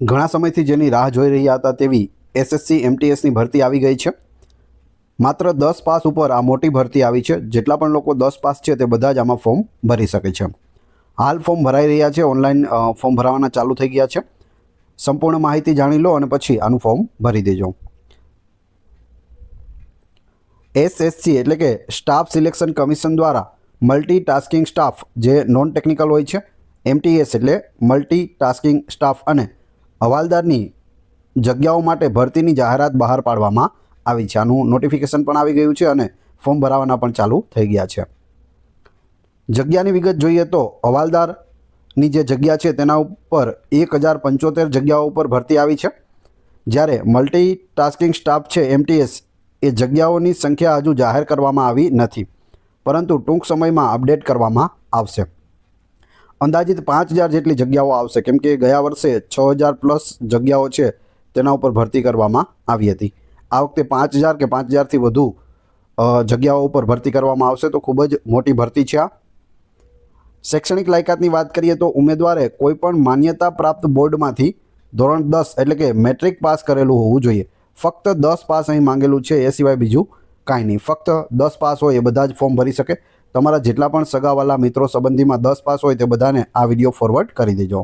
ઘણા સમયથી જેની રાહ જોઈ રહ્યા હતા તેવી એસએસસી એમટીએસની ભરતી આવી ગઈ છે। માત્ર 10 પાસ ઉપર આ મોટી ભરતી આવી છે। જેટલા પણ લોકો 10 પાસ છે તે બધા જ આમાં ફોર્મ ભરી શકે છે। હાલ ફોર્મ ભરાઈ રહ્યા છે, ઓનલાઈન ફોર્મ ભરવાના ચાલુ થઈ ગયા છે। સંપૂર્ણ માહિતી જાણી લો અને પછી આનું ફોર્મ ભરી દેજો। એસએસસી એટલે કે સ્ટાફ સિલેક્શન કમિશન દ્વારા મલ્ટીટાસ્કિંગ સ્ટાફ જે નોન ટેકનિકલ હોય છે, એમટીએસ એટલે મલ્ટીટાસ્કિંગ સ્ટાફ અને હવાલદારની જગ્યાઓ માટે ભરતીની જાહેરાત બહાર પાડવામાં આવી છે। આનું નોટિફિકેશન પણ આવી ગયું છે અને ફોર્મ ભરાવાના પણ ચાલુ થઈ ગયા છે। જગ્યાની વિગત જોઈએ તો હવાલદારની જે જગ્યા છે તેના ઉપર 1075 જગ્યાઓ ઉપર ભરતી આવી છે। જ્યારે મલ્ટીટાસ્કિંગ સ્ટાફ છે એમટીએસ એ જગ્યાઓની સંખ્યા હજુ જાહેર કરવામાં આવી નથી, પરંતુ ટૂંક સમયમાં અપડેટ કરવામાં આવશે। અંદાજિત 5000 જેટલી જગ્યાઓ આવશે, કેમ કે ગયા વર્ષે 6000 પ્લસ જગ્યાઓ છે તેના ઉપર ભરતી કરવામાં આવી હતી। આ વખતે 5000 કે 5000થી વધુ જગ્યાઓ ઉપર ભરતી કરવામાં આવશે, તો ખૂબ જ મોટી ભરતી છે આ। શૈક્ષણિક લાયકાતની વાત કરીએ તો ઉમેદવારે કોઈપણ માન્યતા પ્રાપ્ત બોર્ડમાંથી ધોરણ 10 એટલે કે મેટ્રિક પાસ કરેલું હોવું જોઈએ। ફક્ત 10 પાસ અહીં માંગેલું છે, એ સિવાય બીજું કાંઈ નહીં। ફક્ત 10 પાસ હોય એ બધા જ ફોર્મ ભરી શકે। તમારા જેટલા પણ સગાવાલા મિત્રો સંબંધીમાં 10 પાસ હોય તે બધાને આ વિડીયો ફોરવર્ડ કરી દેજો।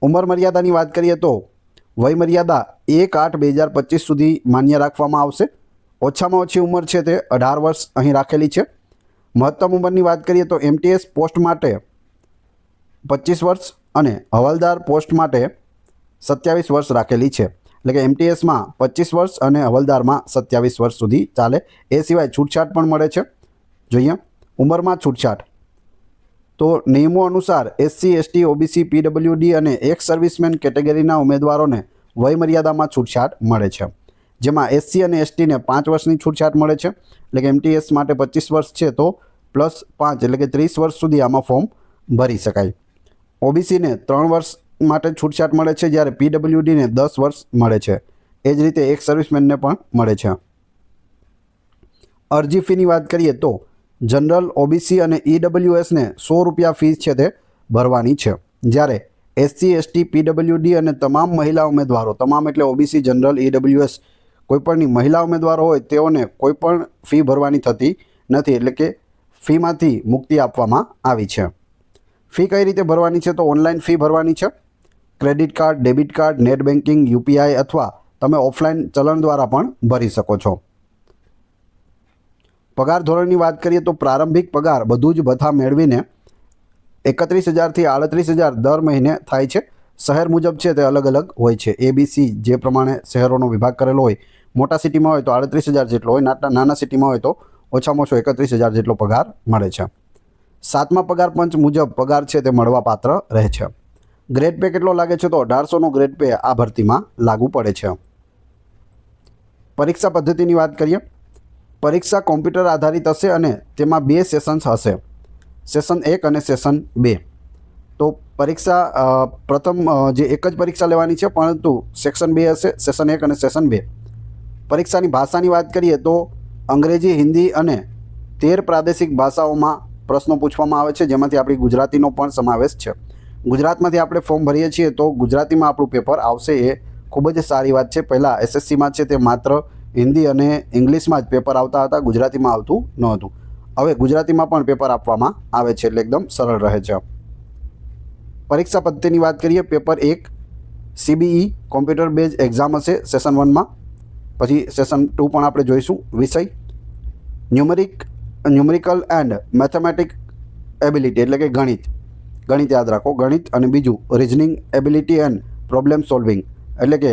ઉંમર મર્યાદાની વાત કરીએ તો વય મર્યાદા 1/8/2025 સુધી માન્ય રાખવામાં આવશે। ઓછામાં ઓછી ઉંમર છે તે 18 વર્ષ અહીં રાખેલી છે। મહત્તમ ઉંમરની વાત કરીએ તો એમટીએસ પોસ્ટ માટે 25 વર્ષ અને હવાલદાર પોસ્ટ માટે 27 વર્ષ રાખેલી છે। એટલે કે એમટીએસમાં 25 વર્ષ અને હવાલદારમાં 27 વર્ષ સુધી ચાલે। એ સિવાય છૂટછાટ પણ મળે છે। જોઈએ ઉંમરમાં છૂટછાટ તો નિયમો અનુસાર એસસી, એસટી, ઓબીસી, પીડબ્લ્યુડી અને એક્સ સર્વિસમેન કેટેગરીના ઉમેદવારોને વય મર્યાદામાં છૂટછાટ મળે છે। જેમાં એસસી અને એસટીને 5 વર્ષની છૂટછાટ મળે છે। એટલે કે એમટીએસ માટે 25 વર્ષ છે તો +5 એટલે કે 30 વર્ષ સુધી આમાં ફોર્મ ભરી શકાય। ઓબીસીને 3 વર્ષ માટે છૂટછાટ મળે છે, જ્યારે પીડબ્લ્યુડીને 10 વર્ષ મળે છે। એ જ રીતે એક સર્વિસમેનને પણ મળે છે। અરજી ફીની વાત કરીએ તો જનરલ, ઓબીસી અને ઈડબ્લ્યુએસને ₹100 ફીસ છે તે ભરવાની છે, જ્યારે એસસી, એસટી, પીડબ્લ્યુડી અને તમામ મહિલા ઉમેદવારો, તમામ એટલે ઓબીસી, જનરલ, ઈડબ્લ્યુએસ કોઈપણની મહિલા ઉમેદવારો હોય તેઓને કોઈપણ ફી ભરવાની થતી નથી। એટલે કે ફીમાંથી મુક્તિ આપવામાં આવી છે। ફી કઈ રીતે ભરવાની છે તો ઓનલાઈન ફી ભરવાની છે। Credit card, debit card, net banking, UPI અથવા તમે ઓફલાઈન ચલણ દ્વારા પણ ભરી શકો છો। પગાર ધોરણની વાત કરીએ તો પ્રારંભિક પગાર બધું જ ભથ્થા મેળવીને 31,000થી 38,000 દર મહિને થાય છે। શહેર મુજબ છે તે અલગ અલગ હોય છે। એબીસી જે પ્રમાણે શહેરોનો વિભાગ કરેલો હોય, મોટા સિટીમાં હોય તો 38,000 જેટલો હોય, નાના સિટીમાં હોય તો ઓછામાં ઓછો 31,000 જેટલો પગાર મળે છે। 7મા પગાર પંચ મુજબ પગાર છે તે મળવાપાત્ર રહે છે। ગ્રેડ પે કેટલો લાગે છે તો 1800નો ગ્રેડ પે આ ભરતીમાં લાગુ પડે છે। પરીક્ષા પદ્ધતિની વાત કરીએ, પરીક્ષા કોમ્પ્યુટર આધારિત હશે અને તેમાં 2 સેશન્સ હશે, સેશન 1 અને સેશન 2। તો પરીક્ષા પ્રથમ જે એક જ પરીક્ષા લેવાની છે, પરંતુ સેક્શન 2 હશે, સેશન 1 અને સેશન 2। પરીક્ષાની ભાષાની વાત કરીએ તો અંગ્રેજી, હિન્દી અને 13 પ્રાદેશિક ભાષાઓમાં પ્રશ્નો પૂછવામાં આવે છે, જેમાંથી આપણી ગુજરાતીનો પણ સમાવેશ છે। ગુજરાતમાંથી આપણે ફોર્મ ભરીએ છીએ તો ગુજરાતીમાં આપણું પેપર આવશે, એ ખૂબ જ સારી વાત છે। પહેલાં એસએસસીમાં છે તે માત્ર હિન્દી અને ઇંગ્લિશમાં જ પેપર આવતા હતા, ગુજરાતીમાં આવતું ન હતું। હવે ગુજરાતીમાં પણ પેપર આપવામાં આવે છે, એટલે એકદમ સરળ રહે છે। પરીક્ષા પદ્ધતિની વાત કરીએ, paper 1 CBE computer base exam હશે સેશન 1માં, પછી સેશન 2 પણ આપણે જોઈશું। વિષય ન્યુમેરિકલ એન્ડ મેથેમેટિક એબિલિટી એટલે કે ગણિત યાદ રાખો, ગણિત। અને બીજું reasoning ability and problem solving એટલે કે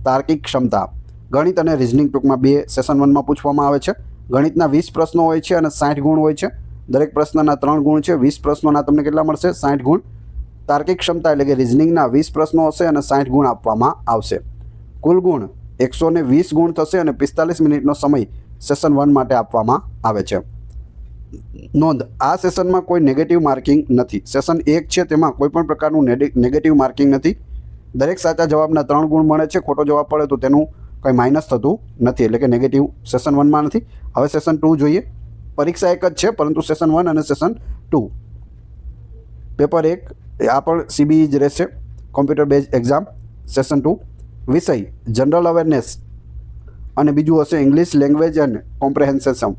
તાર્કિક ક્ષમતા। ગણિત અને રિઝનિંગ ટૂંકમાં 2 સેશન 1માં પૂછવામાં આવે છે। ગણિતના 20 પ્રશ્નો હોય છે અને 60 ગુણ હોય છે। દરેક પ્રશ્નના 3 ગુણ છે। 20 પ્રશ્નોના તમને કેટલા મળશે? 60 ગુણ। તાર્કિક ક્ષમતા એટલે કે રિઝનિંગના 20 પ્રશ્નો હશે અને 60 ગુણ આપવામાં આવશે। કુલ ગુણ 120 ગુણ થશે અને 45 મિનિટનો સમય સેશન 1 માટે આપવામાં આવે છે। નોંધ, આ સેશનમાં કોઈ નેગેટિવ માર્કિંગ નથી। સેશન 1 છે તેમાં કોઈ પણ પ્રકારનું નેગેટિવ માર્કિંગ નથી। દરેક સાચા જવાબના 3 ગુણ મળે છે। ખોટો જવાબ પડે તો તેનું કંઈ માઇનસ થતું નથી, એટલે કે નેગેટિવ સેશન 1માં નથી। હવે સેશન 2 જોઈએ। પરીક્ષા એક જ છે, પરંતુ સેશન 1 અને સેશન 2 પેપર 1 આ પણ સીબીઈ જ રહેશે। Computer base exam session 2. વિષય જનરલ અવેરનેસ અને બીજું હશે ઇંગ્લિશ લેંગ્વેજ એન્ડ કોમ્પ્રેહેન્સન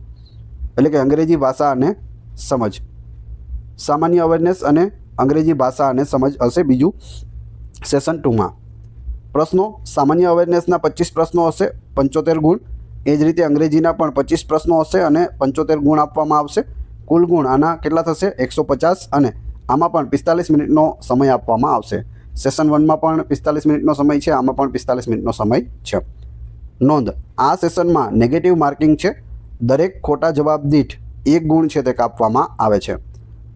એટલે કે અંગ્રેજી ભાષા અને સમજ. સામાન્ય અવેરનેસ અને અંગ્રેજી ભાષા અને સમજ હશે બીજું સેશન 2માં. પ્રશ્નો સામાન્ય અવેરનેસના 25 પ્રશ્નો હશે, 75 ગુણ. એ જ રીતે અંગ્રેજીના પણ 25 પ્રશ્નો હશે અને 75 ગુણ આપવામાં આવશે. કુલ ગુણ આના કેટલા થશે? 150. અને આમાં પણ 45 મિનિટનો સમય આપવામાં આવશે. સેશન 1માં પણ 45 મિનિટનો સમય છે, આમાં પણ 45 મિનિટનો સમય છે. નોંધ, આ સેશનમાં નેગેટિવ માર્કિંગ છે. દરેક ખોટા જવાબ દીઠ 1 ગુણ છે તે કાપવામાં આવે છે.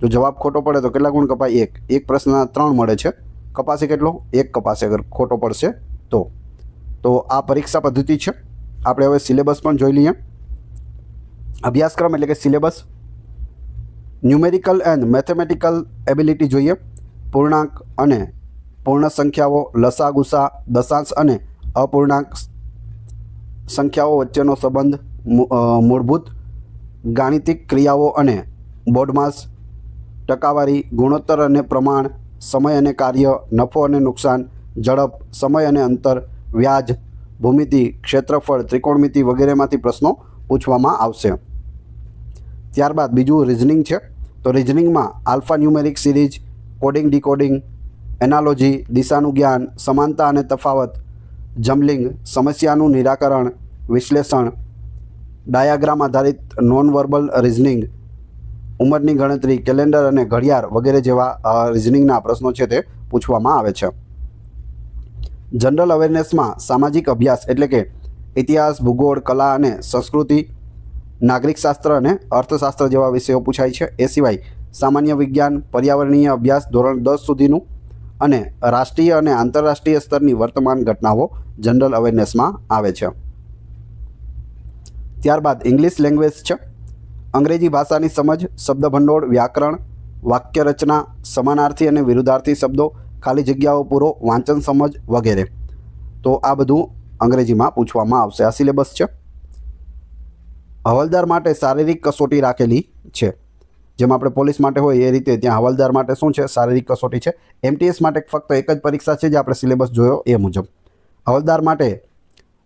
જો જવાબ ખોટો પડે તો કેટલા ગુણ કપાય? 1. એક પ્રશ્નના 3 મળે છે. કપાશે કેટલો? 1 કપાશે અગર ખોટો પડશે તો. આ પરીક્ષા પદ્ધતિ છે. આપણે હવે સિલેબસ પણ જોઈ લઈએ. અભ્યાસક્રમ એટલે કે syllabus. Numerical and mathematical ability જોઈએ. પૂર્ણાંક અને પૂર્ણ સંખ્યાઓ, લસા ગુસા, દશાંશ અને અપૂર્ણાંક સંખ્યાઓ વચ્ચેનો સંબંધ, મૂળભૂત ગાણિતિક ક્રિયાઓ અને બોડમાસ, ટકાવારી, ગુણોત્તર અને પ્રમાણ, સમય અને કાર્ય, નફો અને નુકસાન, ઝડપ, સમય અને અંતર, વ્યાજ, ભૂમિતિ, ક્ષેત્રફળ, ત્રિકોણમિતિ વગેરેમાંથી પ્રશ્નો પૂછવામાં આવશે. ત્યારબાદ બીજું રિઝનિંગ છે. તો રિઝનિંગમાં alpha numeric series, coding decoding, analogy, દિશાનું જ્ઞાન, સમાનતા અને તફાવત, જમ્બલિંગ, સમસ્યાનું નિરાકરણ, વિશ્લેષણ, ડાયાગ્રામ આધારિત નોન વર્બલ રિઝનિંગ, ઉંમરની ગણતરી, કેલેન્ડર અને ઘડિયાળ વગેરે જેવા રિઝનિંગના પ્રશ્નો છે તે પૂછવામાં આવે છે. જનરલ અવેરનેસમાં સામાજિક અભ્યાસ એટલે કે ઇતિહાસ, ભૂગોળ, કલા અને સંસ્કૃતિ, નાગરિકશાસ્ત્ર અને અર્થશાસ્ત્ર જેવા વિષયો પૂછાય છે. એ સિવાય સામાન્ય વિજ્ઞાન, પર્યાવરણીય અભ્યાસ ધોરણ 10 સુધીનું અને રાષ્ટ્રીય અને આંતરરાષ્ટ્રીય સ્તરની વર્તમાન ઘટનાઓ જનરલ અવેરનેસમાં આવે છે. ત્યારબાદ ઇંગ્લિશ લેંગ્વેજ છે. અંગ્રેજી ભાષાની સમજ, શબ્દભંડોળ, વ્યાકરણ, વાક્ય રચના, સમાનાર્થી અને વિરુદ્ધાર્થી શબ્દો, ખાલી જગ્યાઓ પૂરો, વાંચન સમજ વગેરે. તો આ બધું અંગ્રેજીમાં પૂછવામાં આવશે. આ સિલેબસ છે. હવાલદાર માટે શારીરિક કસોટી રાખેલી છે. જેમ આપણે પોલીસ માટે હોય એ રીતે ત્યાં હવાલદાર માટે શું છે? શારીરિક કસોટી છે. MTS માટે ફક્ત એક જ પરીક્ષા છે જે આપણે સિલેબસ જોયો એ મુજબ. હવાલદાર માટે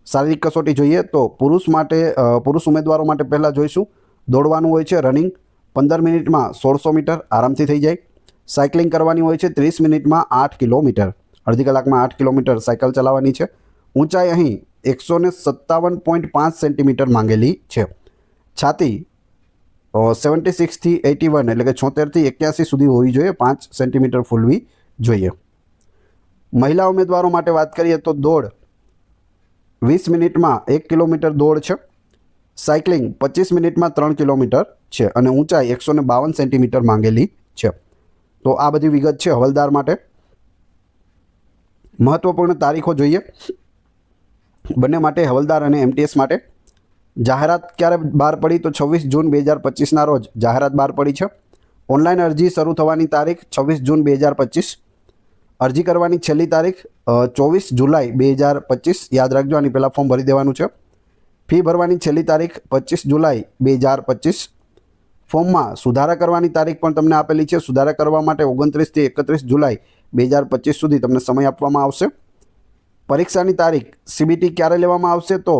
શારીરિક કસોટી જોઈએ તો પુરુષ ઉમેદવારો માટે પહેલાં જોઈશું. દોડવાનું હોય છે, રનિંગ 15 મિનિટમાં 1600 મીટર આરામથી થઈ જાય. સાયકલિંગ કરવાની હોય છે 30 મિનિટમાં 8 કિલોમીટર, અડધી કલાકમાં 8 કિલોમીટર સાયકલ ચલાવવાની છે. ઊંચાઈ અહીં 157.5 સેન્ટીમીટર માંગેલી છે. છાતી 76 થી 81 એટલે કે 76 થી 81 સુધી હોવી જોઈએ, 5 સેન્ટીમીટર ફૂલવી જોઈએ. મહિલા ઉમેદવારો માટે વાત કરીએ તો દોડ 20 મિનિટમાં 1 કિલોમીટર દોડ છે. સાયકલિંગ 25 મિનિટમાં 3 કિલોમીટર છે અને ઊંચાઈ 152 સેન્ટીમીટર માંગેલી છે. તો આ બધી વિગત છે હવાલદાર માટે. મહત્વપૂર્ણ તારીખો જોઈએ બંને માટે, હવાલદાર અને MTS માટે. જાહેરાત ક્યારે બહાર પડી? તો 26 જૂન 2025ના રોજ જાહેરાત બહાર પડી છે. ઓનલાઈન અરજી શરૂ થવાની તારીખ 26 જૂન 2025. અરજી કરવાની છેલ્લી તારીખ 24 જુલાઈ 2025. યાદ રાખજો, આની પહેલાં ફોર્મ ભરી દેવાનું છે. ફી ભરવાની છેલ્લી તારીખ 25 જુલાઈ 2025. ફોર્મમાં સુધારા કરવાની તારીખ પણ તમને આપેલી છે. સુધારા કરવા માટે 29 થી 31 જુલાઈ 2025 સુધી તમને સમય આપવામાં આવશે. પરીક્ષાની તારીખ CBT ક્યારે લેવામાં આવશે? તો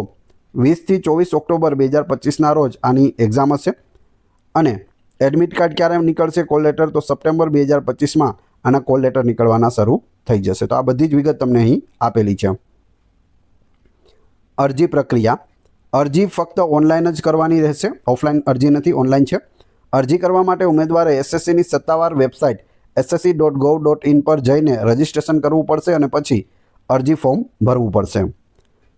20 થી 24 ઓક્ટોબર 2025ના રોજ આની એક્ઝામ હશે. અને એડમિટ કાર્ડ ક્યારે નીકળશે? કોલ લેટર તો સપ્ટેમ્બર 2025માં આના કોલ લેટર નીકળવાના શરૂ થઈ જશે. તો આ બધી જ વિગત તમને અહીં આપેલી છે. અરજી પ્રક્રિયા. અરજી ફક્ત ઓનલાઈન જ કરવાની રહેશે, ઓફલાઈન અરજી નથી, ઓનલાઈન છે. અરજી કરવા માટે ઉમેદવારે SSCની સત્તાવાર વેબસાઇટ ssc.gov.in પર જઈને રજિસ્ટ્રેશન કરવું પડશે અને પછી અરજી ફોર્મ ભરવું પડશે.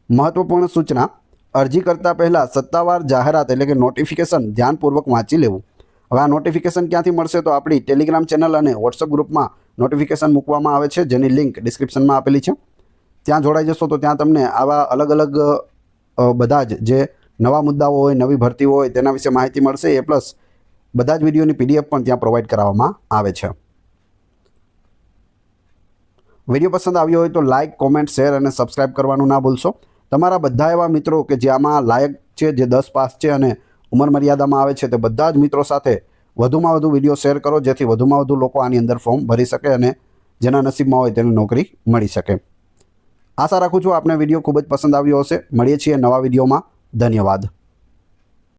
મહત્વપૂર્ણ સૂચના. અરજી કરતાં પહેલાં સત્તાવાર જાહેરાત એટલે કે નોટિફિકેશન ધ્યાનપૂર્વક વાંચી લેવું. હવે આ નોટિફિકેશન ક્યાંથી મળશે? તો આપણી ટેલિગ્રામ ચેનલ અને વોટ્સઅપ ગ્રુપમાં નોટિફિકેશન મૂકવામાં આવે છે, જેની લિંક ડિસ્ક્રિપ્શનમાં આપેલી છે. ત્યાં જોડાઈ જશો તો ત્યાં તમને આવા અલગ અલગ બધા જ જે નવા મુદ્દાઓ હોય, નવી ભરતીઓ હોય તેના વિશે માહિતી મળશે. એ પ્લસ બધા જ વિડીયોની PDF પણ ત્યાં પ્રોવાઈડ કરાવવામાં આવે છે. વિડીયો પસંદ આવ્યો હોય તો લાઇક, કોમેન્ટ, શેર અને સબસ્ક્રાઈબ કરવાનું ના ભૂલશો. તમારા બધા એવા મિત્રો કે જે આમાં લાયક છે, જે 10 પાસ છે અને ઉંમર મર્યાદામાં આવે છે, તે બધા જ મિત્રો સાથે વધુમાં વધુ વિડીયો શેર કરો, જેથી વધુમાં વધુ લોકો આની અંદર ફોર્મ ભરી શકે અને જેના નસીબમાં હોય તેને નોકરી મળી શકે. આશા રાખું છું આપને વિડીયો ખૂબ જ પસંદ આવ્યો હશે. મળીએ છીએ નવા વિડીયોમાં. ધન્યવાદ.